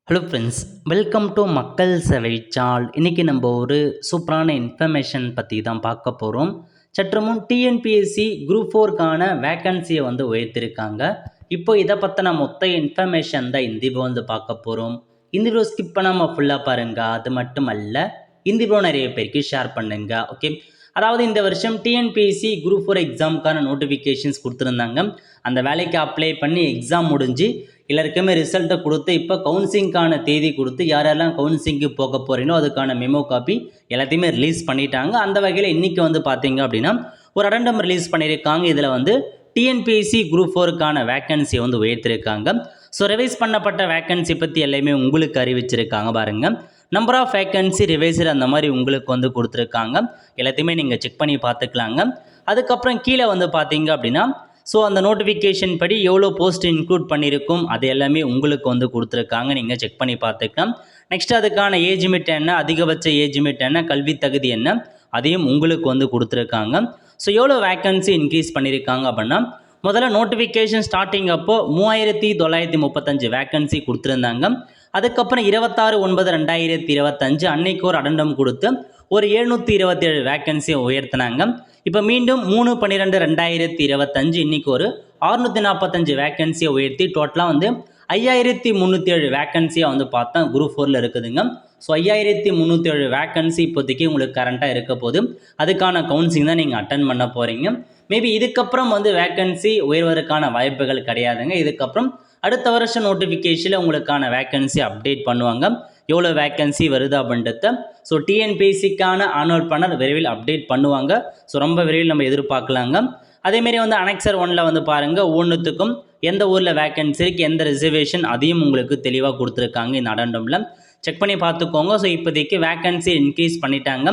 Hello friends, welcome to மக்கள் சேவை சால். இன்றைக்கி நம்ம ஒரு சூப்பரான இன்ஃபர்மேஷன் பற்றி தான் பார்க்க போகிறோம். சற்று முன் டிஎன்பிஎஸ்சி குரூப் 4க்கான வேக்கன்சியை உயர்த்திருக்காங்க. இப்போ இதை பற்றின மொத்த இன்ஃபர்மேஷன் தான் இந்த வீடியோ பார்க்க போகிறோம். இந்த வீடியோ ஸ்கிப் பண்ணாமல் ஃபுல்லாக பாருங்கள். அது மட்டும் அல்ல, இந்த வீடியோ நிறைய பேருக்கு ஷேர் பண்ணுங்க. ஓகே, அதாவது இந்த வருஷம் டிஎன்பிஎஸ்சி குரூப் 4 எக்ஸாமுக்கான நோட்டிஃபிகேஷன்ஸ் கொடுத்துருந்தாங்க. அந்த வேலைக்கு அப்ளை பண்ணி எக்ஸாம் முடிஞ்சு எல்லாருக்குமே ரிசல்ட்டை கொடுத்து இப்போ கவுன்சிலிங்கான தேதி கொடுத்து யாரெல்லாம் கவுன்சிலிங்க்கு போக போகிறீங்களோ அதுக்கான மெமோ காப்பி எல்லாத்தையுமே ரிலீஸ் பண்ணிட்டாங்க. அந்த வகையில் இன்றைக்கி பார்த்தீங்க அப்படின்னா ஒரு அடண்டம் ரிலீஸ் பண்ணியிருக்காங்க. இதில் டிஎன்பிஎஸ்சி குரூப் 4க்கான வேக்கன்சியை உயர்த்திருக்காங்க. ஸோ ரிவைஸ் பண்ணப்பட்ட வேக்கன்சி பற்றி எல்லாமே உங்களுக்கு அறிவிச்சிருக்காங்க. பாருங்கள், நம்பர் ஆஃப் வேக்கன்சி ரிவைசர் அந்த மாதிரி உங்களுக்கு கொடுத்துருக்காங்க. எல்லாத்தையுமே நீங்கள் செக் பண்ணி பார்த்துக்கலாங்க. அதுக்கப்புறம் கீழே பார்த்தீங்க அப்படின்னா ஸோ அந்த நோட்டிஃபிகேஷன் படி எவ்வளோ போஸ்ட் இன்க்ளூட் பண்ணியிருக்கும் அது எல்லாமே உங்களுக்கு கொடுத்துருக்காங்க. நீங்கள் செக் பண்ணி பார்த்துக்கலாம். நெக்ஸ்ட் அதுக்கான ஏஜ் லிமிட் என்ன, அதிகபட்ச ஏஜ் லிமிட் என்ன, கல்வி தகுதி என்ன, அதையும் உங்களுக்கு கொடுத்துருக்காங்க. ஸோ எவ்வளோ வேக்கன்சி இன்க்ரீஸ் பண்ணியிருக்காங்க அப்படின்னா, முதல்ல நோட்டிஃபிகேஷன் ஸ்டார்டிங் அப்போ 3935 வேக்கன்சி கொடுத்துருந்தாங்க. அதுக்கப்புறம் 26/9/2025 அன்னைக்கு ஒரு அடண்டம் கொடுத்து ஒரு 727 வேக்கன்சியை உயர்த்தினாங்க. இப்போ மீண்டும் 3/12/2025 இன்றைக்கி ஒரு 645 வேக்கன்சியை உயர்த்தி டோட்டலாக 5307 வேக்கன்சியாக பார்த்தா குரூப் 4ல் இருக்குதுங்க. ஸோ 5307 வேக்கன்சி இப்போதைக்கு உங்களுக்கு கரண்ட்டாக இருக்க போது அதுக்கான கவுன்சிலிங் தான் நீங்கள் அட்டன் பண்ண போகிறீங்க. மேபி இதுக்கப்புறம் வேக்கன்சி உயர்வதற்கான வாய்ப்புகள் கிடையாதுங்க. இதுக்கப்புறம் அடுத்த வருஷம் நோட்டிஃபிகேஷனில் உங்களுக்கான வேக்கன்சி அப்டேட் பண்ணுவாங்க. எவ்வளோ வேக்கன்சி வருது அப்படின்றத ஸோ டிஎன்பிஎஸ்சிக்கான ஆனுவல் பிளானர் விரைவில் அப்டேட் பண்ணுவாங்க. ஸோ ரொம்ப விரைவில் நம்ம எதிர்பார்க்கலாங்க. அதேமாரி அனெக்சர் 1ல் பாருங்கள், ஒன்றுத்துக்கும் எந்த ஊரில் வேக்கன்சி இருக்குது, எந்த ரிசர்வேஷன், அதையும் உங்களுக்கு தெளிவாக கொடுத்துருக்காங்க. இந்த அடண்டமில் செக் பண்ணி பார்த்துக்கோங்க. ஸோ இப்போதைக்கு வேக்கன்சி இன்க்ரீஸ் பண்ணிட்டாங்க.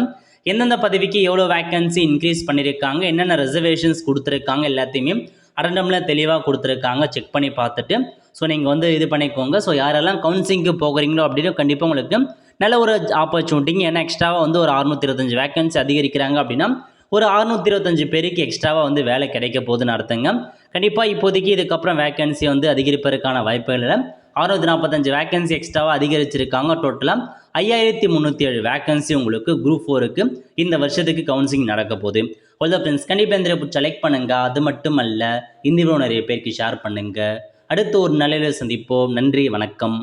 எந்தெந்த பதவிக்கு எவ்வளோ வேக்கன்சி இன்க்ரீஸ் பண்ணியிருக்காங்க, என்னென்ன ரிசர்வேஷன்ஸ் கொடுத்துருக்காங்க, எல்லாத்தையுமே அடண்டமில் தெளிவாக கொடுத்துருக்காங்க. செக் பண்ணி பார்த்துட்டு ஸோ நீங்கள் இது பண்ணிக்கோங்க. ஸோ யாரெல்லாம் கவுன்சிலிங்க்கு போகிறீங்களோ அப்படின்னு கண்டிப்பாக உங்களுக்கு நல்ல ஒரு ஆப்பர்ச்சுனிட்டிங்க. ஏன்னா எக்ஸ்ட்ராவாக ஒரு 625 வேக்கன்சி அதிகரிக்கிறாங்க அப்படின்னா ஒரு 625 பேருக்கு எக்ஸ்ட்ராவாக வேலை கிடைக்க போகுதுன்னு அர்த்தங்க. கண்டிப்பாக இப்போதைக்கு இதுக்கப்புறம் வேக்கன்சி அதிகரிப்பதற்கான வாய்ப்புகள் இல்லை. 645 வேக்கன்சி எக்ஸ்ட்ராவாக அதிகரிச்சிருக்காங்க. டோட்டலாக 5307 வேக்கன்சி உங்களுக்கு குரூப் 4க்கு இந்த வருஷத்துக்கு கவுன்சிலிங் நடக்க போகுது. அவ்வளோ ஃப்ரெண்ட்ஸ், கண்டிப்பாக இந்த வீடியோ செலக்ட் பண்ணுங்கள். அது மட்டும் அல்ல, இந்த வீடியோ நிறைய பேருக்கு ஷேர் பண்ணுங்கள். அடுத்து ஒரு நல்ல சந்திப்போம். நன்றி, வணக்கம்.